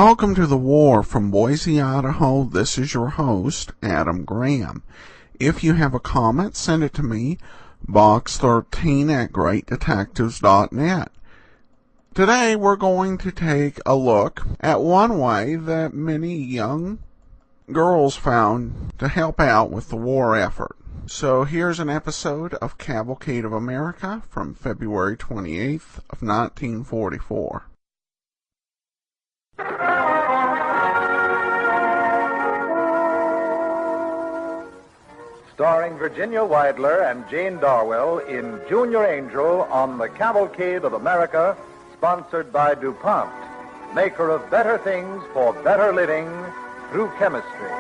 Welcome to the War from Boise, Idaho. This is your host, Adam Graham. If you have a comment, send it to me, box13@greatdetectives.net. Today we're going to take a look at one way that many young girls found to help out with the war effort. So here's an episode of Cavalcade of America from February 28th of 1944. Starring Virginia Weidler and Jane Darwell in Junior Angel on the Cavalcade of America, sponsored by DuPont, maker of better things for better living through chemistry.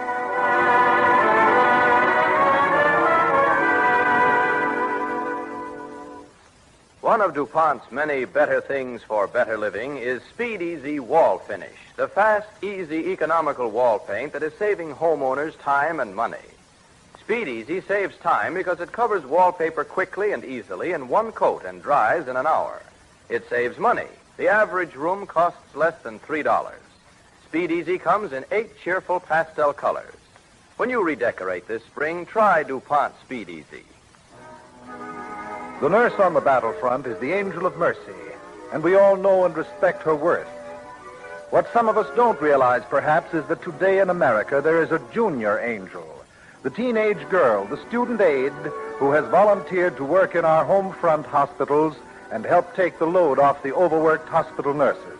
One of DuPont's many better things for better living is Speed Easy Wall Finish, the fast, easy, economical wall paint that is saving homeowners time and money. Speed Easy saves time because it covers wallpaper quickly and easily in one coat and dries in an hour. It saves money. The average room costs less than $3. Speed Easy comes in 8 cheerful pastel colors. When you redecorate this spring, try DuPont Speed Easy. The nurse on the battlefront is the angel of mercy, and we all know and respect her worth. What some of us don't realize, perhaps, is that today in America there is a junior angel. The teenage girl, the student aide, who has volunteered to work in our home front hospitals and help take the load off the overworked hospital nurses.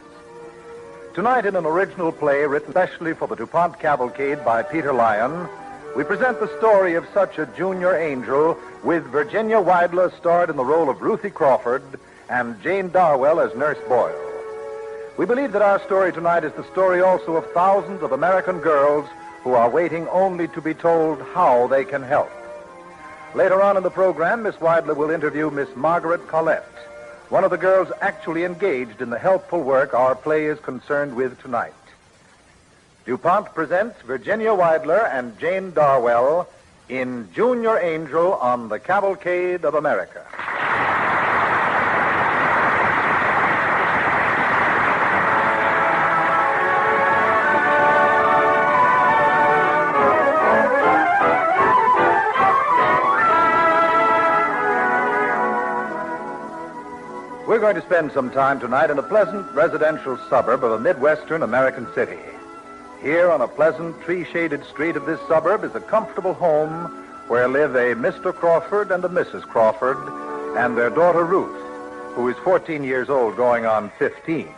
Tonight, in an original play written especially for the DuPont Cavalcade by Peter Lyon, we present the story of such a junior angel with Virginia Weidler starred in the role of Ruthie Crawford and Jane Darwell as Nurse Boyle. We believe that our story tonight is the story also of thousands of American girls who are waiting only to be told how they can help. Later on in the program, Miss Weidler will interview Miss Margaret Collette, one of the girls actually engaged in the helpful work our play is concerned with tonight. DuPont presents Virginia Weidler and Jane Darwell in Junior Angel on the Cavalcade of America. We're going to spend some time tonight in a pleasant residential suburb of a Midwestern American city. Here on a pleasant tree-shaded street of this suburb is a comfortable home where live a Mr. Crawford and a Mrs. Crawford and their daughter Ruth, who is 14 years old going on 15.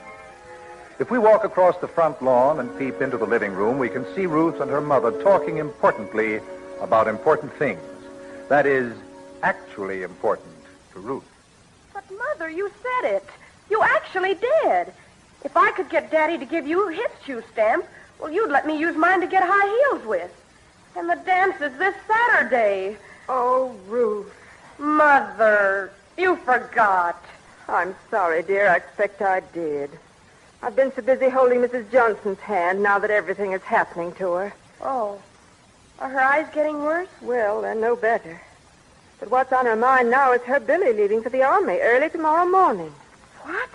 If we walk across the front lawn and peep into the living room, we can see Ruth and her mother talking importantly about important things. That is, actually important to Ruth. But, Mother, you said it. You actually did. If I could get Daddy to give you his shoe stamp, well, you'd let me use mine to get high heels with. And the dance is this Saturday. Oh, Ruth. Mother, you forgot. I'm sorry, dear. I expect I did. I've been so busy holding Mrs. Johnson's hand now that everything is happening to her. Oh, are her eyes getting worse? Well, they're no better. But what's on her mind now is her Billy leaving for the Army early tomorrow morning. What?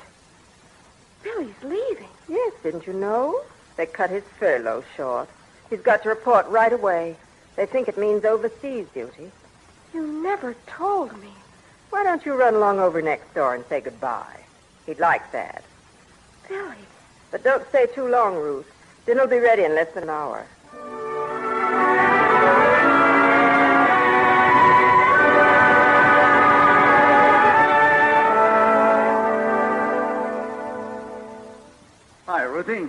Billy's leaving? Yes, didn't you know? They cut his furlough short. He's got to report right away. They think it means overseas duty. You never told me. Why don't you run along over next door and say goodbye? He'd like that. Billy. But don't stay too long, Ruth. Dinner'll be ready in less than an hour. Hi, Ruthie.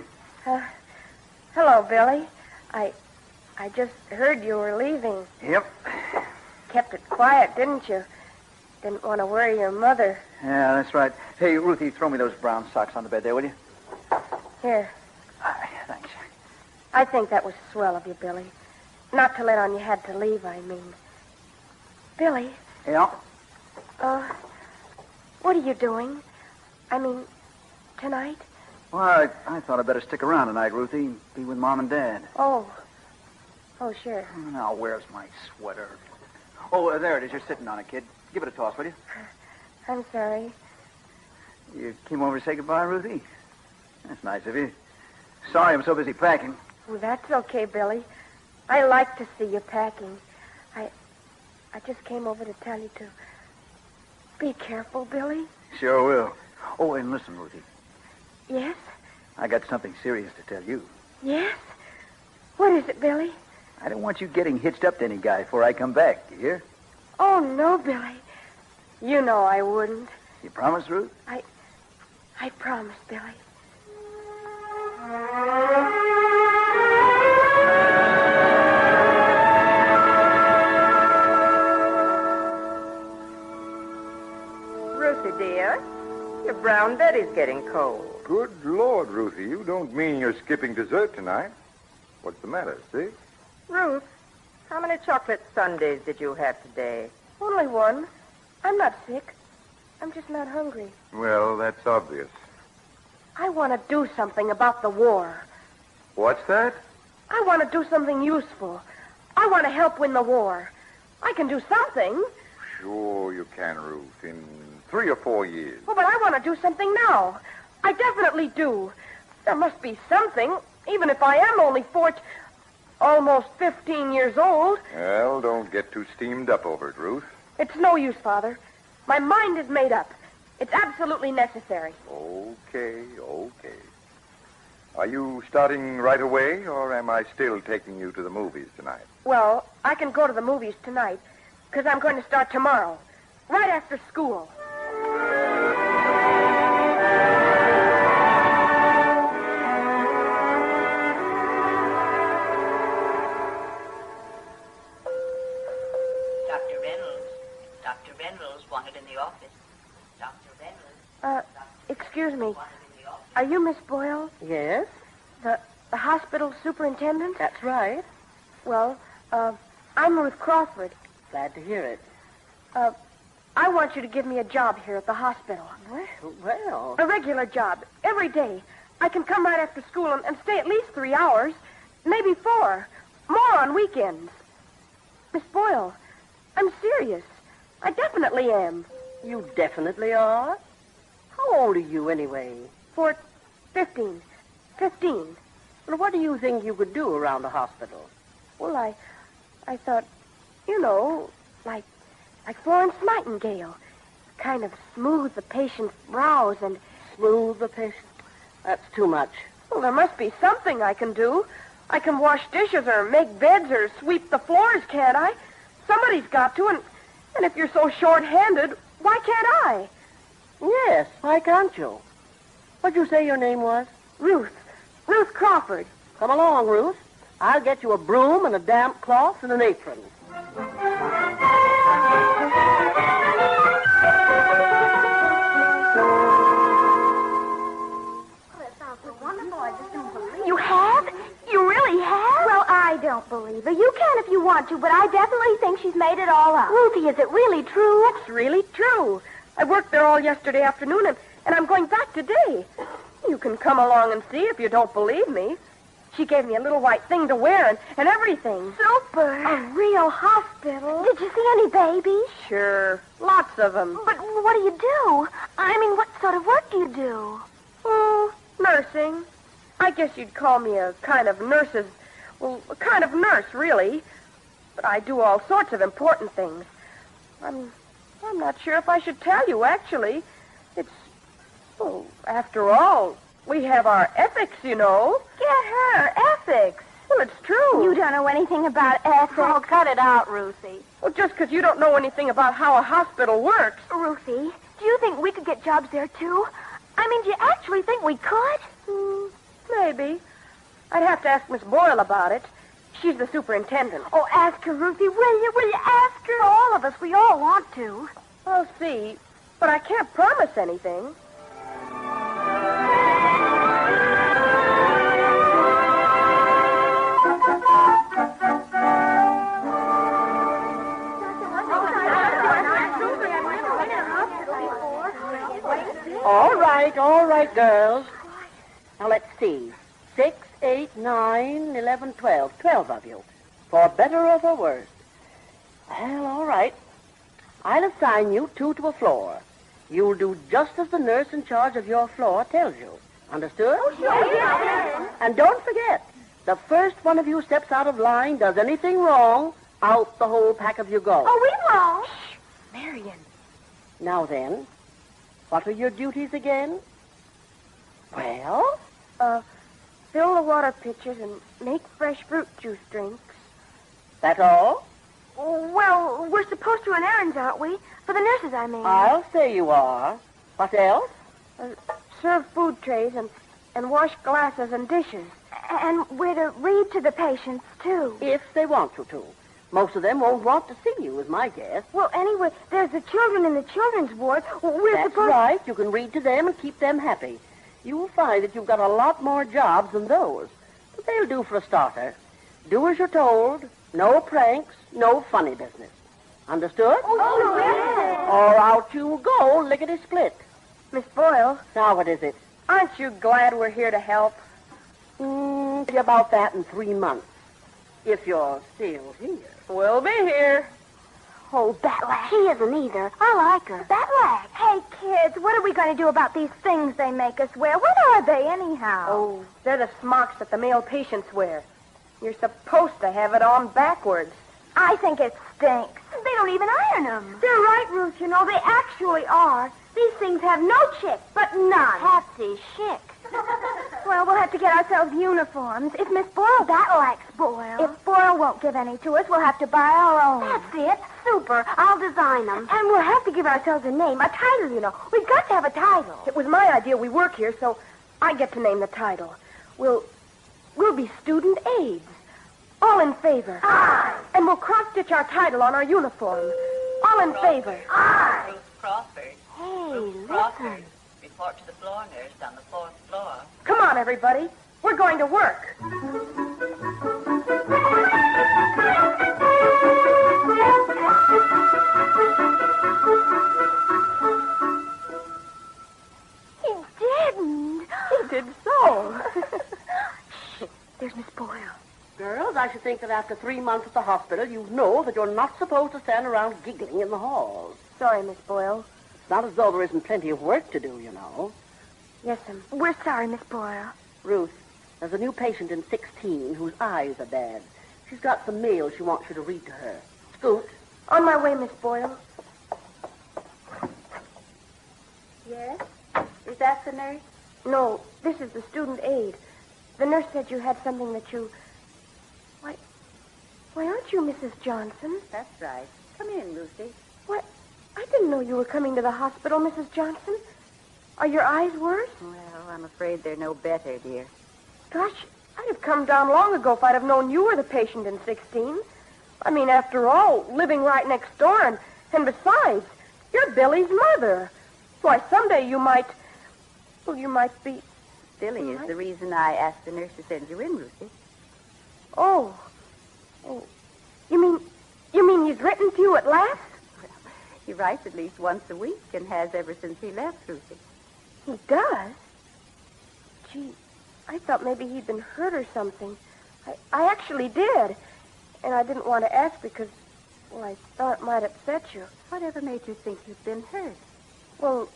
Hello, Billy. I just heard you were leaving. Yep. Kept it quiet, didn't you? Didn't want to worry your mother. Yeah, that's right. Hey, Ruthie, throw me those brown socks on the bed there, will you? Here. Thanks. I think that was swell of you, Billy. Not to let on you had to leave, I mean. Billy. Yeah? What are you doing? I mean, tonight? Well, I thought I'd better stick around tonight, Ruthie. Be with Mom and Dad. Oh, sure. Now, where's my sweater? Oh, there it is. You're sitting on it, kid. Give it a toss, will you? I'm sorry. You came over to say goodbye, Ruthie? That's nice of you. Sorry, I'm so busy packing. Oh, that's okay, Billy. I like to see you packing. I just came over to tell you to be careful, Billy. Sure will. Oh, and listen, Ruthie. Yes? I got something serious to tell you. Yes? What is it, Billy? I don't want you getting hitched up to any guy before I come back, you hear? Oh, no, Billy. You know I wouldn't. You promise, Ruth? I promise, Billy. Ruthie, dear, your brown Betty's getting cold. Good Lord, Ruthie, you don't mean you're skipping dessert tonight? What's the matter, see? Ruth, how many chocolate sundaes did you have today? Only one. I'm not sick. I'm just not hungry. Well, that's obvious. I want to do something about the war. What's that? I want to do something useful. I want to help win the war. I can do something. Sure you can, Ruth, in 3 or 4 years. Oh, but I want to do something now. I definitely do. There must be something, even if I am only almost 15 years old. Well, don't get too steamed up over it, Ruth. It's no use, Father. My mind is made up. It's absolutely necessary. Okay. Are you starting right away, or am I still taking you to the movies tonight? Well, I can go to the movies tonight, because I'm going to start tomorrow, right after school. Dr. Reynolds wanted in the office. Dr. Reynolds. Excuse me. Are you Miss Boyle? Yes, The hospital superintendent? that's right. Well, I'm Ruth Crawford. Glad to hear it. I want you to give me a job here at the hospital. Well. A regular job, every day. I can come right after school and stay at least 3 hours, maybe 4. More on weekends. Miss Boyle, I'm serious. I definitely am. You definitely are? How old are you, anyway? 15. 15. Well, what do you think you could do around the hospital? Well, I thought, like Florence Nightingale. Kind of smooth the patient's brows and... Smooth the patient? That's too much. Well, there must be something I can do. I can wash dishes or make beds or sweep the floors, can't I? Somebody's got to, and if you're so short-handed, why can't I? Yes, why can't you? What'd you say your name was? Ruth Crawford. Come along, Ruth. I'll get you a broom and a damp cloth and an apron. You have? You really have? Well, I don't believe her. You can if you want to, but I definitely think she's made it all up. Ruthie, is it really true? It's really true. I worked there all yesterday afternoon, and I'm going back today. You can come along and see if you don't believe me. She gave me a little white thing to wear and everything. Super. A real hospital. Did you see any babies? Sure. Lots of them. But what do you do? I mean, what sort of work do you do? Oh, nursing. I guess you'd call me a kind of nurse, really. But I do all sorts of important things. I'm not sure if I should tell you, actually. After all, we have our ethics, you know. Get her. Ethics. Well, it's true. You don't know anything about ethics. Oh, cut it out, Ruthie. Well, just because you don't know anything about how a hospital works. Ruthie, do you think we could get jobs there, too? I mean, do you actually think we could? Maybe. I'd have to ask Miss Boyle about it. She's the superintendent. Oh, ask her, Ruthie, will you? Will you ask her? All of us, we all want to. I'll see, but I can't promise anything. All right, girls. Now, let's see. 6, 8, 9, 11, 12. 12 of you. For better or for worse. Well, all right. I'll assign you 2 to a floor. You'll do just as the nurse in charge of your floor tells you. Understood? Oh, sure. Yes. And don't forget, the first one of you steps out of line, does anything wrong, out the whole pack of you go. Oh, we won't. Shh, Marion. Now then, what are your duties again? Well? Fill the water pitchers and make fresh fruit juice drinks. That all? Well, we're supposed to run errands, aren't we? For the nurses, I mean. I'll say you are. What else? Serve food trays and wash glasses and dishes. And we're to read to the patients, too. If they want you to. Most of them won't want to see you, is my guess. Well, anyway, there's the children in the children's ward. That's right. You can read to them and keep them happy. You'll find that you've got a lot more jobs than those. But they'll do for a starter. Do as you're told. No pranks, no funny business. Understood? Oh, yes. Or out you go, lickety-split. Miss Boyle, Now, what is it? aren't you glad we're here to help? Be about that in 3 months. If you're still here. We'll be here. Oh, Batlack. She isn't either. I like her. Batlack. Hey, kids, what are we going to do about these things they make us wear? What are they, anyhow? Oh, they're the smocks that the male patients wear. You're supposed to have it on backwards. I think it stinks. They don't even iron them. They're right, Ruth. You know, they actually are. These things have no chick, but none. Patsy, chic. Well, we'll have to get ourselves uniforms. If Miss Boyle, that likes Boyle. If Boyle won't give any to us, we'll have to buy our own. That's it. Super. I'll design them. And we'll have to give ourselves a name, a title, you know. We've got to have a title. It was my idea. We work here, so I get to name the title. We'll be student aides. All in favor. Aye. And we'll cross-stitch our title on our uniform. All in favor. Aye. Ruth Crawford. Hey, Ruth Crawford. Report to the floor nurse on the 4th floor. Come on, everybody. We're going to work. He didn't. He did so. Shh. There's Miss Boyle. Girls, I should think that after 3 months at the hospital, you know that you're not supposed to stand around giggling in the halls. Sorry, Miss Boyle. It's not as though there isn't plenty of work to do, you know. Yes, ma'am. We're sorry, Miss Boyle. Ruth, there's a new patient in 16 whose eyes are bad. She's got some mail she wants you to read to her. Scoot. On my way, Miss Boyle. Yes? Is that the nurse? No, this is the student aide. The nurse said you had something that you... Why, aren't you Mrs. Johnson? That's right. Come in, Lucy. What? I didn't know you were coming to the hospital, Mrs. Johnson. Are your eyes worse? Well, I'm afraid they're no better, dear. Gosh, I'd have come down long ago if I'd have known you were the patient in 16. I mean, after all, living right next door, and besides, you're Billy's mother. Why, someday you might... Well, you might be... Billy is the reason I asked the nurse to send you in, Lucy. Oh, you mean he's written to you at last? Well, he writes at least once a week and has ever since he left, Lucy. He does? Gee, I thought maybe he'd been hurt or something. I actually did. And I didn't want to ask because, well, I thought it might upset you. Whatever made you think you'd been hurt? Well,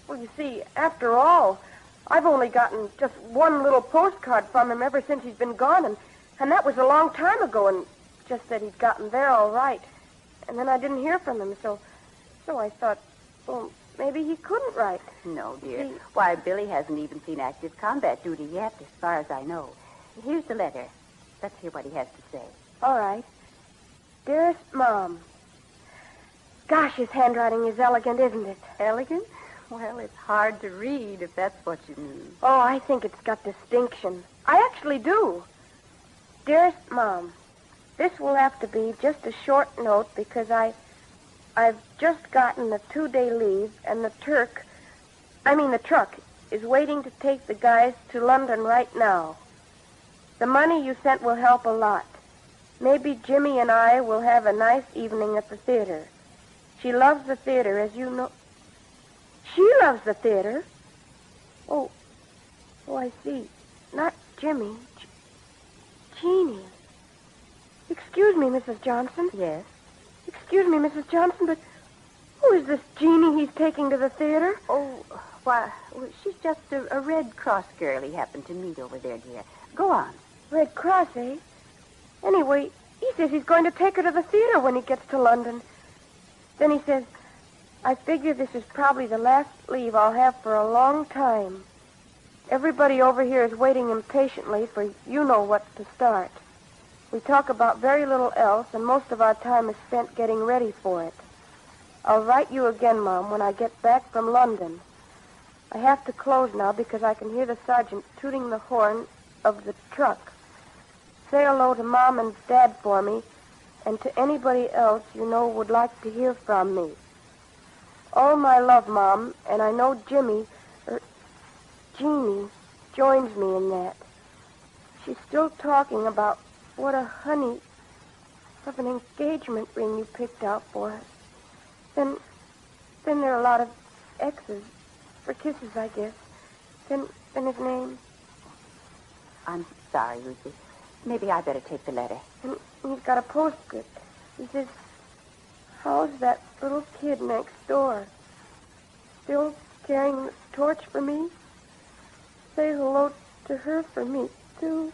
you see, after all, I've only gotten just one little postcard from him ever since he's been gone, and that was a long time ago, and just said he'd gotten there all right. And then I didn't hear from him, so I thought, well, maybe he couldn't write. No, dear. Why, Billy hasn't even seen active combat duty yet, as far as I know. Here's the letter. Let's hear what he has to say. All right. Dearest Mom. Gosh, his handwriting is elegant, isn't it? Elegant? Well, it's hard to read, if that's what you mean. Oh, I think it's got distinction. I actually do. Dearest Mom, this will have to be just a short note because I've just gotten a 2-day leave, and the truck is waiting to take the guys to London right now. The money you sent will help a lot. Maybe Jimmy and I will have a nice evening at the theater. She loves the theater, as you know. She loves the theater? Oh, I see. Not Jimmy. Jeannie. Excuse me, Mrs. Johnson. Yes? Excuse me, Mrs. Johnson, but who is this Jeannie he's taking to the theater? Oh, Why, well, she's just a Red Cross girl he happened to meet over there, dear. Go on. Red Cross, eh? Anyway, he says he's going to take her to the theater when he gets to London. Then he says, I figure this is probably the last leave I'll have for a long time. Everybody over here is waiting impatiently for you-know-what to start. We talk about very little else, and most of our time is spent getting ready for it. I'll write you again, Mom, when I get back from London. I have to close now because I can hear the sergeant tooting the horn of the truck. Say hello to Mom and Dad for me, and to anybody else you know would like to hear from me. All my love, Mom, and I know Jeannie, joins me in that. She's still talking about what a honey of an engagement ring you picked out for us. Then there are a lot of X's for kisses, I guess. Then his name. I'm sorry, Ruthie. Maybe I better take the letter. And he's got a postscript. He says, how's that little kid next door? Still carrying the torch for me? Say hello to her for me, too.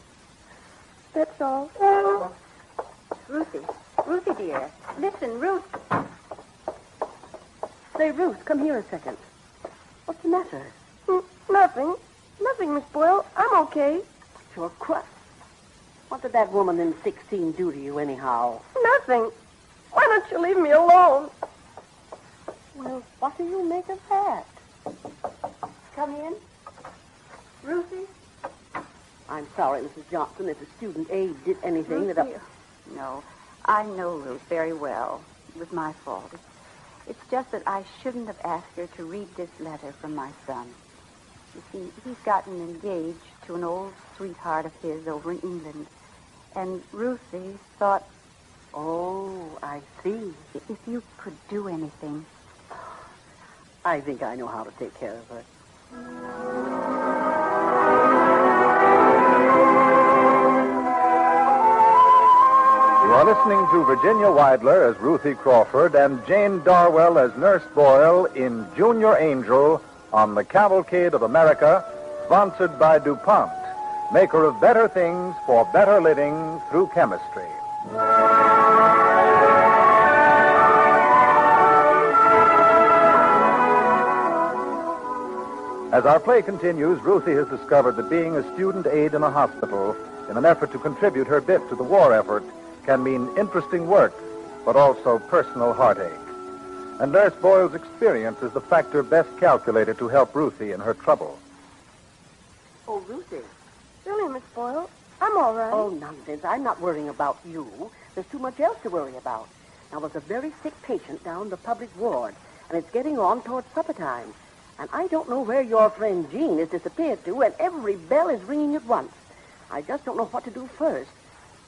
That's all. Ruthie, dear. Listen, Ruth. Say, Ruth, come here a second. What's the matter? Nothing. Nothing, Miss Boyle. I'm okay. You're crushed. What did that woman in 16 do to you, anyhow? Nothing. Why don't you leave me alone? Well, what do you make of that? Come in. Ruthie? I'm sorry, Mrs. Johnson, if the student aide did anything Ruthie, that... No, I know Ruth very well. It was my fault. It's just that I shouldn't have asked her to read this letter from my son. You see, he's gotten engaged to an old sweetheart of his over in England. And Ruthie thought... Oh, I see. If you could do anything... I think I know how to take care of her. You are listening to Virginia Weidler as Ruthie Crawford and Jane Darwell as Nurse Boyle in Junior Angel on the Cavalcade of America, sponsored by DuPont, maker of better things for better living through chemistry. As our play continues, Ruthie has discovered that being a student aide in a hospital in an effort to contribute her bit to the war effort can mean interesting work, but also personal heartache. And Nurse Boyle's experience is the factor best calculated to help Ruthie in her trouble. Oh, Ruthie. Really, Miss Boyle? I'm all right. Oh, nonsense. I'm not worrying about you. There's too much else to worry about. Now, there's a very sick patient down the public ward, and it's getting on towards supper time. And I don't know where your friend Jean has disappeared to, and every bell is ringing at once. I just don't know what to do first.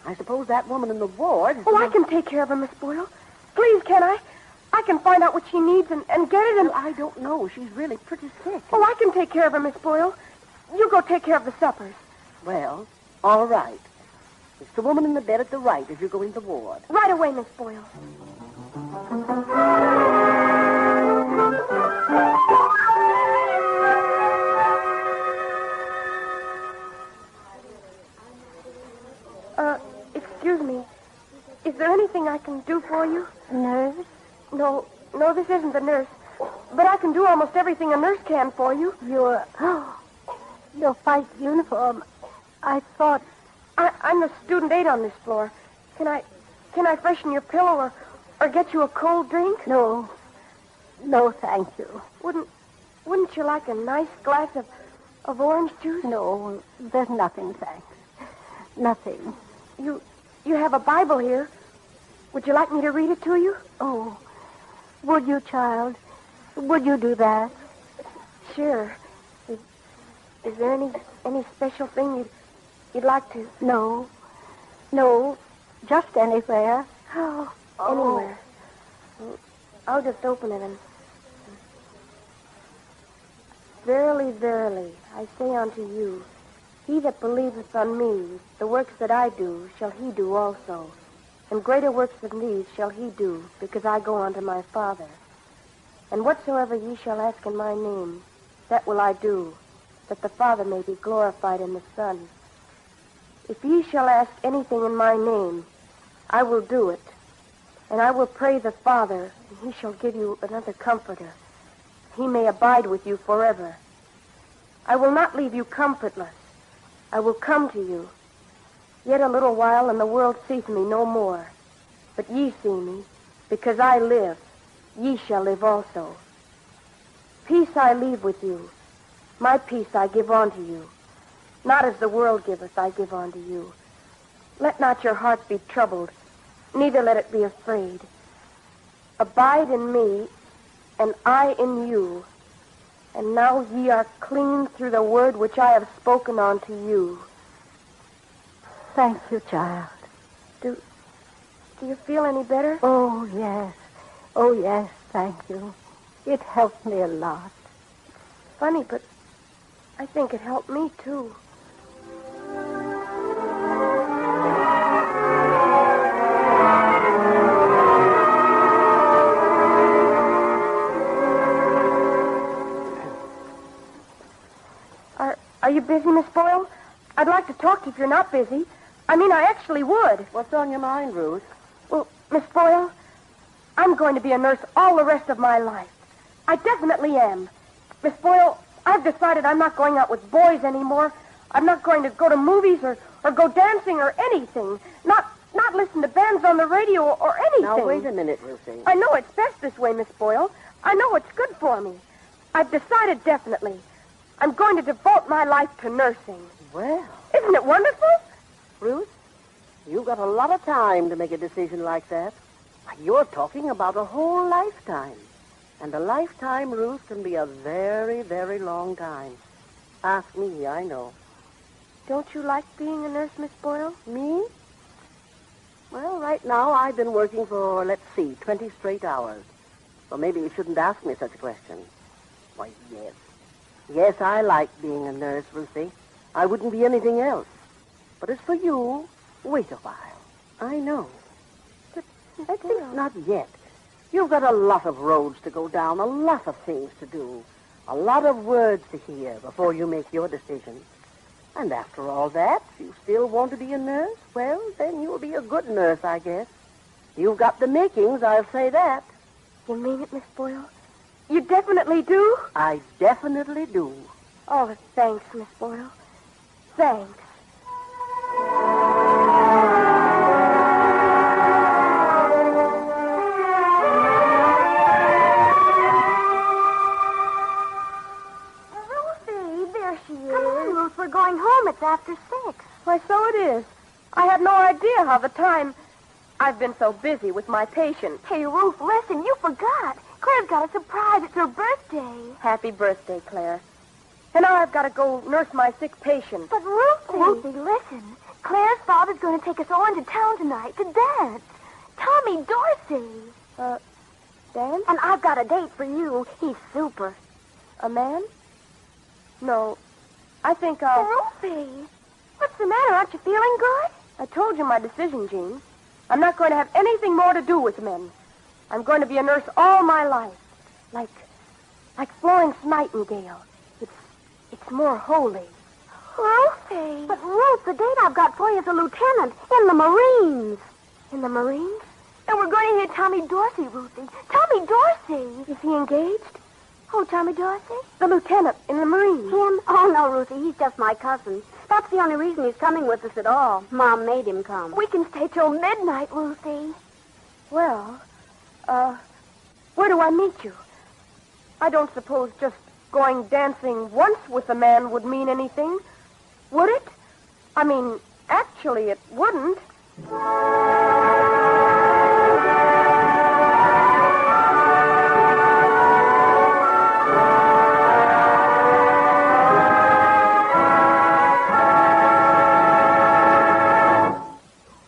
I suppose that woman in the ward... Oh, I can take care of her, Miss Boyle. Please, can I? I can find out what she needs and get it and... Well, I don't know. She's really pretty sick. Oh, I can take care of her, Miss Boyle. You go take care of the suppers. Well, all right. It's the woman in the bed at the right as you go in the ward. Right away, Miss Boyle. Excuse me. Is there anything I can do for you? Nurse? No, this isn't the nurse. But I can do almost everything a nurse can for you. Your white uniform. I thought... I'm the student aide on this floor. Can I freshen your pillow or get you a cold drink? No, thank you. Wouldn't you like a nice glass of orange juice? No, there's nothing, thanks. Nothing. You have a Bible here. Would you like me to read it to you? Oh, would you, child? Would you do that? Sure. Is there any special thing you'd like to? No, just anywhere. Oh, anywhere. I'll just open it and... Verily, verily, I say unto you, he that believeth on me, the works that I do, shall he do also. And greater works than these shall he do, because I go unto my Father. And whatsoever ye shall ask in my name, That will I do, that the Father may be glorified in the Son. If ye shall ask anything in my name, I will do it. And I will pray the Father, and he shall give you another comforter. He may abide with you forever. I will not leave you comfortless. I will come to you. Yet a little while, and the world seeth me no more. But ye see me, because I live. Ye shall live also. Peace I leave with you. My peace I give unto you. Not as the world giveth, I give unto you. Let not your heart be troubled, neither let it be afraid. Abide in me, and I in you. And now ye are clean through the word which I have spoken unto you. Thank you, child. Do you feel any better? Oh, yes. Oh, yes, thank you. It helped me a lot. Funny, but I think it helped me, too. Are you busy, Miss Boyle? I'd like to talk to you if you're not busy. I mean, I actually would. What's on your mind, Ruth? Well, Miss Boyle, I'm going to be a nurse all the rest of my life. I definitely am. Miss Boyle, I've decided I'm not going out with boys anymore. I'm not going to go to movies or go dancing or anything. Not listen to bands on the radio or anything. Now, wait a minute, Ruthie. I know it's best this way, Miss Boyle. I know it's good for me. I've decided definitely. I'm going to devote my life to nursing. Well. Isn't it wonderful? Ruth, you've got a lot of time to make a decision like that. You're talking about a whole lifetime. And a lifetime, Ruth, can be a very, very long time. Ask me, I know. Don't you like being a nurse, Miss Boyle? Me? Well, right now I've been working for, 20 straight hours. So maybe you shouldn't ask me such a question. Why, yes. Yes, I like being a nurse, Ruthie. I wouldn't be anything else. But as for you, wait a while. I know. But I think not yet. You've got a lot of roads to go down, a lot of things to do, a lot of words to hear before you make your decision. And after all that, if you still want to be a nurse, well, then you'll be a good nurse, I guess. You've got the makings, I'll say that. You mean it, Miss Boyle? You definitely do? I definitely do. Oh, thanks, Miss Boyle. Thanks. Ruthie, there she is. Come on, Ruth, we're going home. It's after 6. Why, so it is. I had no idea how the time... I've been so busy with my patient. Hey, Ruth, listen, you forgot. Claire's got a surprise. It's her birthday. Happy birthday, Claire. And now I've got to go nurse my sick patient. But Ruthie, listen. Claire's father's going to take us all into town tonight to dance. Tommy Dorsey. Dance? And I've got a date for you. He's super. A man? No. I think I'll... Ruthie, what's the matter? Aren't you feeling good? I told you my decision, Jean. I'm not going to have anything more to do with men. I'm going to be a nurse all my life. Like Florence Nightingale. It's more holy. Ruthie. But, Ruth, the date I've got for you is a lieutenant in the Marines. In the Marines? And we're going to hear Tommy Dorsey, Ruthie. Tommy Dorsey. Is he engaged? Oh, Tommy Dorsey? The lieutenant in the Marines. Him? Oh, no, Ruthie. He's just my cousin. That's the only reason he's coming with us at all. Mom made him come. We can stay till midnight, Ruthie. Well, where do I meet you? I don't suppose just going dancing once with a man would mean anything, would it? I mean, actually, it wouldn't.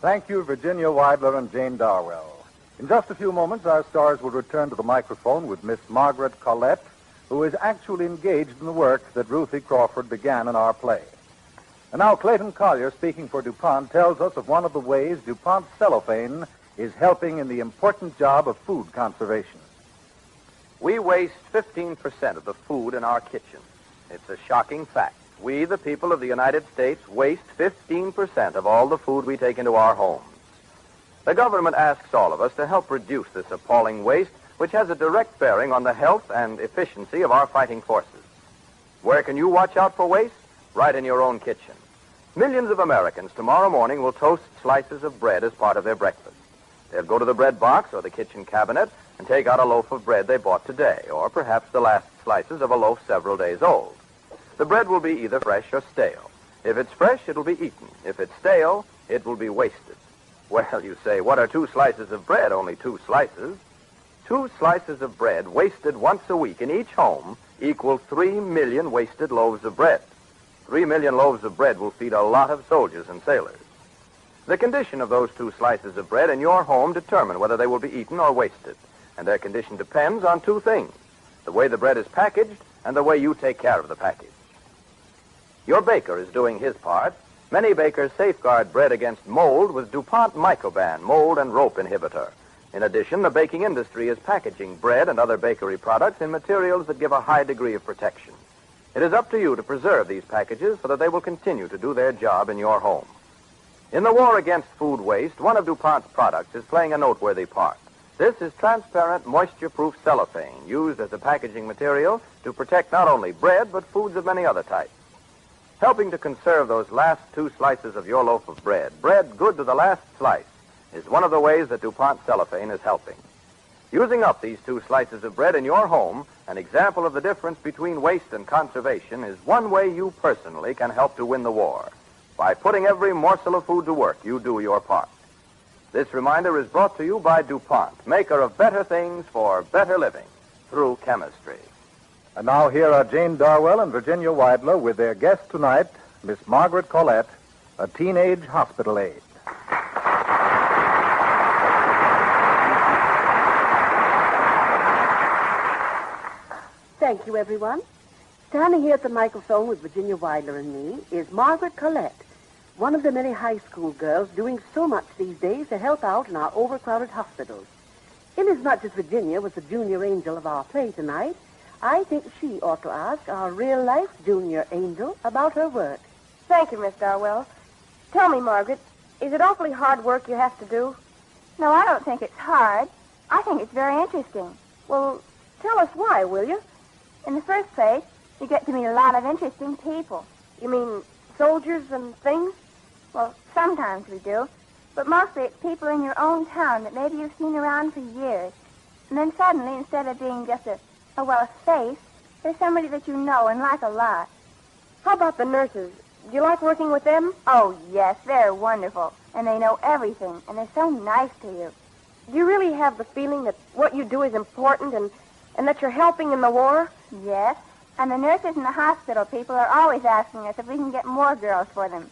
Thank you, Virginia Weidler and Jane Darwell. In just a few moments, our stars will return to the microphone with Miss Margaret Collette, who is actually engaged in the work that Ruthie Crawford began in our play. And now Clayton Collier, speaking for DuPont, tells us of one of the ways DuPont cellophane is helping in the important job of food conservation. We waste 15% of the food in our kitchens. It's a shocking fact. We, the people of the United States, waste 15% of all the food we take into our homes. The government asks all of us to help reduce this appalling waste, which has a direct bearing on the health and efficiency of our fighting forces. Where can you watch out for waste? Right in your own kitchen. Millions of Americans tomorrow morning will toast slices of bread as part of their breakfast. They'll go to the bread box or the kitchen cabinet and take out a loaf of bread they bought today, or perhaps the last slices of a loaf several days old. The bread will be either fresh or stale. If it's fresh, it'll be eaten. If it's stale, it will be wasted. Well, you say, what are 2 slices of bread? Only 2 slices. 2 slices of bread wasted once a week in each home equal 3 million wasted loaves of bread. 3 million loaves of bread will feed a lot of soldiers and sailors. The condition of those 2 slices of bread in your home determine whether they will be eaten or wasted. And their condition depends on 2 things: the way the bread is packaged and the way you take care of the package. Your baker is doing his part. Many bakers safeguard bread against mold with DuPont Mycoban mold and rope inhibitor. In addition, the baking industry is packaging bread and other bakery products in materials that give a high degree of protection. It is up to you to preserve these packages so that they will continue to do their job in your home. In the war against food waste, one of DuPont's products is playing a noteworthy part. This is transparent, moisture-proof cellophane used as a packaging material to protect not only bread, but foods of many other types. Helping to conserve those last 2 slices of your loaf of bread, bread good to the last slice, is one of the ways that DuPont cellophane is helping. Using up these 2 slices of bread in your home, an example of the difference between waste and conservation, is one way you personally can help to win the war. By putting every morsel of food to work, you do your part. This reminder is brought to you by DuPont, maker of better things for better living through chemistry. And now here are Jane Darwell and Virginia Weidler with their guest tonight, Miss Margaret Collette, a teenage hospital aide. Thank you, everyone. Standing here at the microphone with Virginia Weidler and me is Margaret Collette, one of the many high school girls doing so much these days to help out in our overcrowded hospitals. Inasmuch as Virginia was the junior angel of our play tonight, I think she ought to ask our real-life junior angel about her work. Thank you, Miss Darwell. Tell me, Margaret, is it awfully hard work you have to do? No, I don't think it's hard. I think it's very interesting. Well, tell us why, will you? In the first place, you get to meet a lot of interesting people. You mean soldiers and things? Well, sometimes we do. But mostly it's people in your own town that maybe you've seen around for years. And then suddenly, instead of being just a face, there's somebody that you know and like a lot. How about the nurses? Do you like working with them? Oh, yes, they're wonderful. And they know everything, and they're so nice to you. Do you really have the feeling that what you do is important and that you're helping in the war? Yes, and the nurses and the hospital people are always asking us if we can get more girls for them.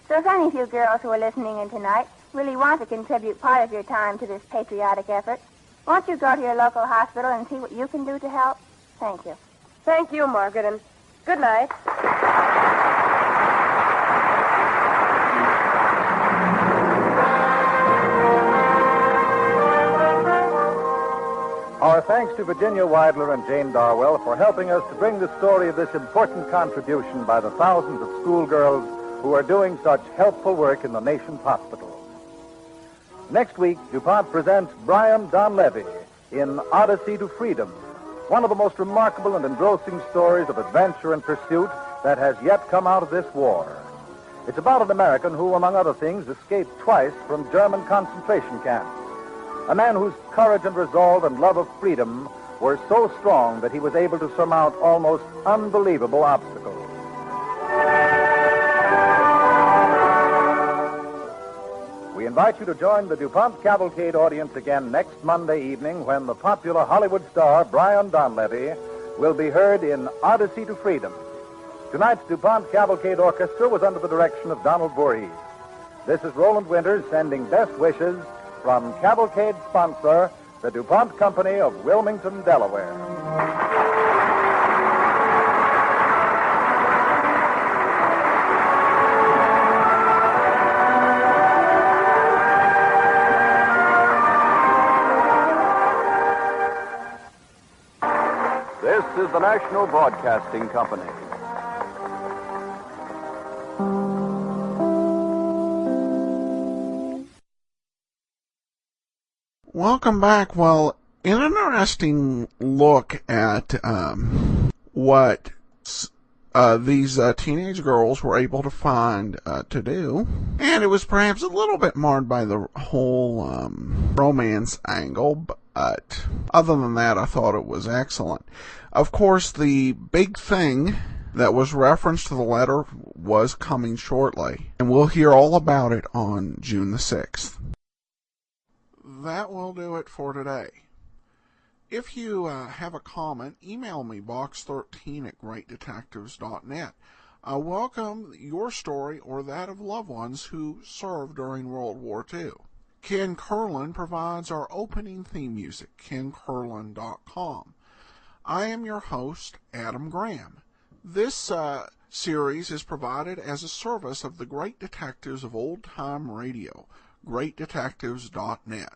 So if any of you girls who are listening in tonight really want to contribute part of your time to this patriotic effort, won't you go to your local hospital and see what you can do to help? Thank you. Thank you, Margaret, and good night. Our thanks to Virginia Weidler and Jane Darwell for helping us to bring the story of this important contribution by the thousands of schoolgirls who are doing such helpful work in the nation's hospitals. Next week, DuPont presents Brian Donlevy in Odyssey to Freedom, one of the most remarkable and engrossing stories of adventure and pursuit that has yet come out of this war. It's about an American who, among other things, escaped twice from German concentration camps. A man whose courage and resolve and love of freedom were so strong that he was able to surmount almost unbelievable obstacles. We invite you to join the DuPont Cavalcade audience again next Monday evening when the popular Hollywood star Brian Donlevy will be heard in Odyssey to Freedom. Tonight's DuPont Cavalcade Orchestra was under the direction of Donald Voorhees. This is Roland Winters sending best wishes from Cavalcade sponsor, the DuPont Company of Wilmington, Delaware. This is the National Broadcasting Company. Welcome back. Well, an interesting look at what these teenage girls were able to find to do. And it was perhaps a little bit marred by the whole romance angle, but other than that, I thought it was excellent. Of course, the big thing that was referenced to the letter was coming shortly, and we'll hear all about it on June the 6th. That will do it for today. If you have a comment, email me, box13@greatdetectives.net. I welcome your story or that of loved ones who served during World War II. Ken Curlin provides our opening theme music, kencurlin.com. I am your host, Adam Graham. This series is provided as a service of the Great Detectives of Old Time Radio, greatdetectives.net.